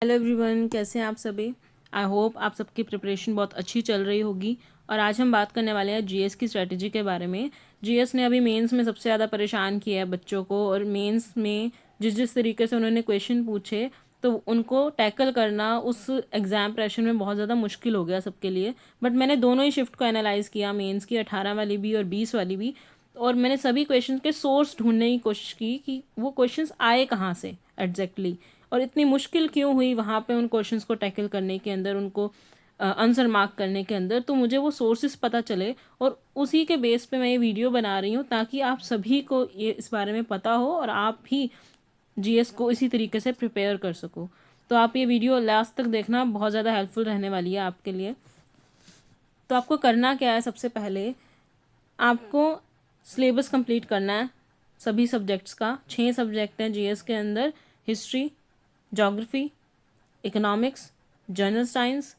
Hello everyone, कैसे हैं आप सभी। आई होप आप सबकी प्रिपरेशन बहुत अच्छी चल रही होगी। और आज हम बात करने वाले हैं जीएस की स्ट्रेटजी के बारे में। जीएस ने अभी मेंस में सबसे ज़्यादा परेशान किया है बच्चों को, और मेंस में जिस जिस तरीके से उन्होंने क्वेश्चन पूछे तो उनको टैकल करना उस एग्ज़ाम प्रेशर में बहुत ज़्यादा मुश्किल हो गया सबके लिए। बट मैंने दोनों ही शिफ्ट को एनालाइज़ किया, मेंस की 18 वाली भी और 20 वाली भी। और मैंने सभी क्वेश्चन के सोर्स ढूंढने की कोशिश की कि वो क्वेश्चंस आए कहाँ से एग्जैक्टली, और इतनी मुश्किल क्यों हुई वहाँ पे उन क्वेश्चंस को टैकल करने के अंदर, उनको आंसर मार्क करने के अंदर। तो मुझे वो सोर्सेज पता चले और उसी के बेस पे मैं ये वीडियो बना रही हूँ, ताकि आप सभी को ये इस बारे में पता हो और आप भी जीएस को इसी तरीके से प्रिपेयर कर सको। तो आप ये वीडियो लास्ट तक देखना, बहुत ज़्यादा हेल्पफुल रहने वाली है आपके लिए। तो आपको करना क्या है, सबसे पहले आपको सिलेबस कंप्लीट करना है सभी सब्जेक्ट्स का। 6 सब्जेक्ट हैं जीएस के अंदर: history, geography, economics, general science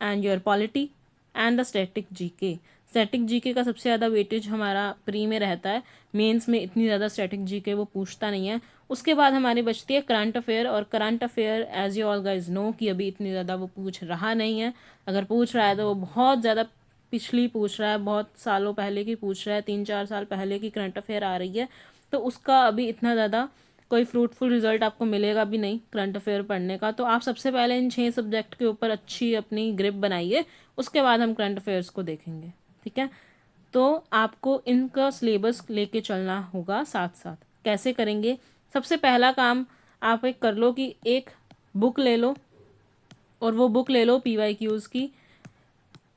and your polity and the static GK. Static GK का सबसे ज़्यादा वेटेज हमारा प्री में रहता है, मेंस में इतनी ज़्यादा स्टैटिक जीके वो पूछता नहीं है। उसके बाद हमारी बचती है करंट अफेयर, और current affair as you all guys know कि अभी इतनी ज़्यादा वो पूछ रहा नहीं है। अगर पूछ रहा है तो वो बहुत ज़्यादा पिछली पूछ रहा है, बहुत सालों पहले की पूछ रहा है, 3-4 साल पहले की करंट अफेयर आ रही है। तो उसका अभी इतना ज़्यादा कोई फ्रूटफुल रिजल्ट आपको मिलेगा भी नहीं करंट अफेयर पढ़ने का। तो आप सबसे पहले इन 6 सब्जेक्ट के ऊपर अच्छी अपनी ग्रिप बनाइए, उसके बाद हम करंट अफेयर्स को देखेंगे, ठीक है। तो आपको इनका सिलेबस लेके चलना होगा साथ साथ। कैसे करेंगे? सबसे पहला काम आप एक कर लो कि एक बुक ले लो, और वो बुक ले लो पीवाईक्यूज़ की।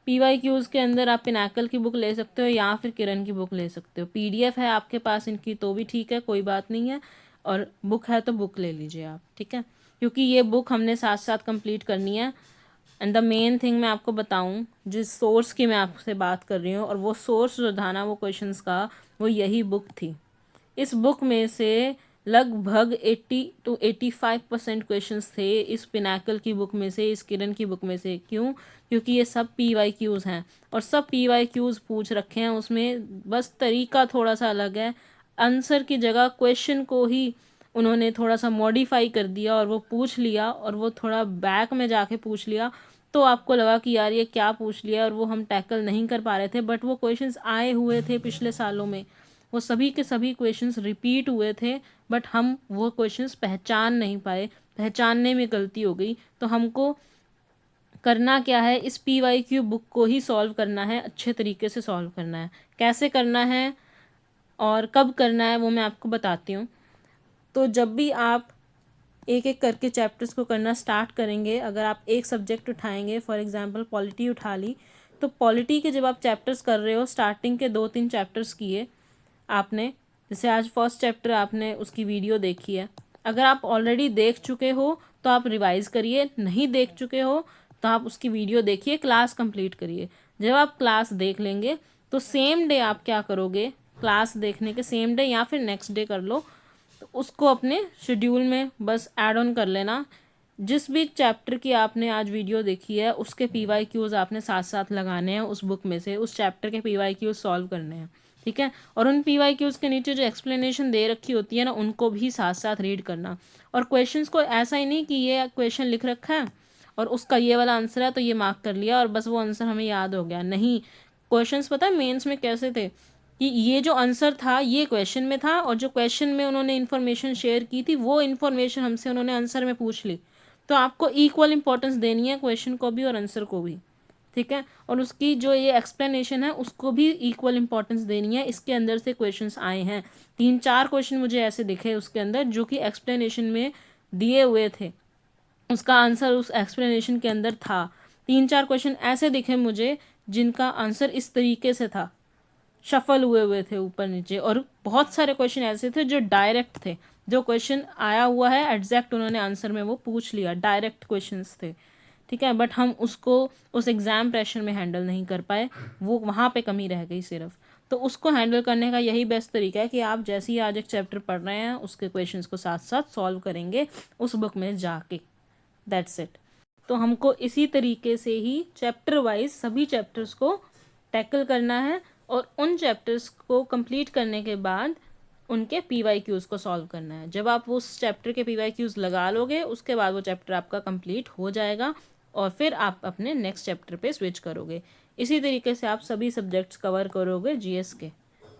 पीवाईक्यूज़ के अंदर आप पिनाकल की बुक ले सकते हो या फिर किरण की बुक ले सकते हो। पीडीएफ है आपके पास इनकी तो भी ठीक है, कोई बात नहीं है, और बुक है तो बुक ले लीजिए आप, ठीक है। क्योंकि ये बुक हमने साथ साथ कंप्लीट करनी है। एंड द मेन थिंग मैं आपको बताऊं, जिस सोर्स की मैं आपसे बात कर रही हूँ, और वो सोर्स जो था ना वो क्वेश्चंस का, वो यही बुक थी। इस बुक में से लगभग 80 to 85% क्वेश्चंस थे इस पिनाकल की बुक में से, इस किरण की बुक में से। क्यों? क्योंकि ये सब पीवाईक्यूज़ हैं, और सब पीवाईक्यूज़ पूछ रखे हैं उसमें, बस तरीका थोड़ा सा अलग है। आंसर की जगह क्वेश्चन को ही उन्होंने थोड़ा सा मॉडिफाई कर दिया और वो पूछ लिया, और वो थोड़ा बैक में जाके पूछ लिया। तो आपको लगा कि यार ये क्या पूछ लिया, और वो हम टैकल नहीं कर पा रहे थे। बट वो क्वेश्चंस आए हुए थे पिछले सालों में, वो सभी के सभी क्वेश्चंस रिपीट हुए थे, बट हम वो क्वेश्चंस पहचान नहीं पाए, पहचानने में गलती हो गई। तो हमको करना क्या है, इस पीवाईक्यू बुक को ही सॉल्व करना है, अच्छे तरीके से सॉल्व करना है। कैसे करना है और कब करना है वो मैं आपको बताती हूँ। तो जब भी आप एक एक करके चैप्टर्स को करना स्टार्ट करेंगे, अगर आप एक सब्जेक्ट उठाएंगे, फॉर एग्जांपल पॉलिटी उठा ली, तो पॉलिटी के जब आप चैप्टर्स कर रहे हो, स्टार्टिंग के 2-3 चैप्टर्स किए आपने, जैसे आज फर्स्ट चैप्टर आपने उसकी वीडियो देखी है। अगर आप ऑलरेडी देख चुके हो तो आप रिवाइज करिए, नहीं देख चुके हो तो आप उसकी वीडियो देखिए, क्लास कंप्लीट करिए। जब आप क्लास देख लेंगे तो सेम डे आप क्या करोगे, क्लास देखने के सेम डे या फिर नेक्स्ट डे कर लो, तो उसको अपने शेड्यूल में बस ऐड ऑन कर लेना। जिस भी चैप्टर की आपने आज वीडियो देखी है उसके पीवाईक्यूज़ आपने साथ साथ लगाने हैं, उस बुक में से उस चैप्टर के पीवाईक्यूज़ सॉल्व करने हैं, ठीक है। और उन पीवाईक्यूज़ के नीचे जो एक्सप्लेनेशन दे रखी होती है ना, उनको भी साथ साथ रीड करना। और क्वेश्चंस को ऐसा ही नहीं कि ये क्वेश्चन लिख रखा है और उसका ये वाला आंसर है तो ये मार्क कर लिया और बस वो आंसर हमें याद हो गया, नहीं। क्वेश्चंस पता है मेंस में कैसे थे कि ये जो आंसर था ये क्वेश्चन में था, और जो क्वेश्चन में उन्होंने इन्फॉर्मेशन शेयर की थी वो इन्फॉर्मेशन हमसे उन्होंने आंसर में पूछ ली। तो आपको इक्वल इंपॉर्टेंस देनी है क्वेश्चन को भी और आंसर को भी, ठीक है। और उसकी जो ये एक्सप्लेनेशन है उसको भी इक्वल इंपॉर्टेंस देनी है। इसके अंदर से क्वेश्चंस आए हैं, 3-4 क्वेश्चन मुझे ऐसे दिखे उसके अंदर जो कि एक्सप्लेनेशन में दिए हुए थे, उसका आंसर उस एक्सप्लेनेशन के अंदर था। 3-4 क्वेश्चन ऐसे दिखे मुझे जिनका आंसर इस तरीके से था, शफल हुए हुए थे ऊपर नीचे। और बहुत सारे क्वेश्चन ऐसे थे जो डायरेक्ट थे, जो क्वेश्चन आया हुआ है एग्जैक्ट उन्होंने आंसर में वो पूछ लिया, डायरेक्ट क्वेश्चंस थे, ठीक है। बट हम उसको उस एग्ज़ाम प्रेशर में हैंडल नहीं कर पाए, वो वहाँ पे कमी रह गई सिर्फ। तो उसको हैंडल करने का यही बेस्ट तरीका है कि आप जैसे ही आज एक चैप्टर पढ़ रहे हैं उसके क्वेश्चंस को साथ साथ सॉल्व करेंगे उस बुक में जाके, दैट्स इट। तो हमको इसी तरीके से ही चैप्टर वाइज सभी चैप्टर्स को टैकल करना है, और उन चैप्टर्स को कंप्लीट करने के बाद उनके PYQs को सॉल्व करना है। जब आप उस चैप्टर के PYQs लगा लोगे उसके बाद वो चैप्टर आपका कंप्लीट हो जाएगा और फिर आप अपने नेक्स्ट चैप्टर पे स्विच करोगे। इसी तरीके से आप सभी सब्जेक्ट्स कवर करोगे GS के,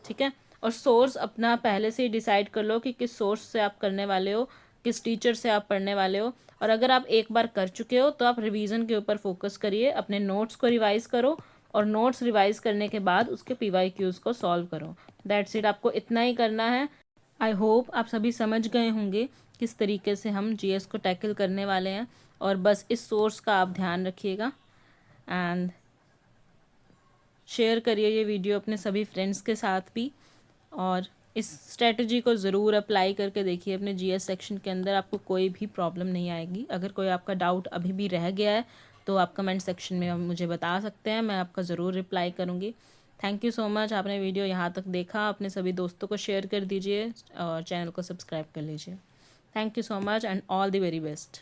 ठीक है। और सोर्स अपना पहले से ही डिसाइड कर लो कि किस सोर्स से आप करने वाले हो, किस टीचर से आप पढ़ने वाले हो। और अगर आप एक बार कर चुके हो तो आप रिवीजन के ऊपर फोकस करिए, अपने नोट्स को रिवाइज करो और नोट्स रिवाइज करने के बाद उसके PYQs को सॉल्व करो। दैट्स इट, आपको इतना ही करना है। आई होप आप सभी समझ गए होंगे किस तरीके से हम GS को टैकल करने वाले हैं, और बस इस सोर्स का आप ध्यान रखिएगा। एंड शेयर करिए ये वीडियो अपने सभी फ्रेंड्स के साथ भी, और इस स्ट्रेटजी को ज़रूर अप्लाई करके देखिए अपने GS सेक्शन के अंदर, आपको कोई भी प्रॉब्लम नहीं आएगी। अगर कोई आपका डाउट अभी भी रह गया है तो आप कमेंट सेक्शन में मुझे बता सकते हैं, मैं आपका ज़रूर रिप्लाई करूँगी। थैंक यू सो मच, आपने वीडियो यहाँ तक देखा। अपने सभी दोस्तों को शेयर कर दीजिए और चैनल को सब्सक्राइब कर लीजिए। Thank you so much and all the very best.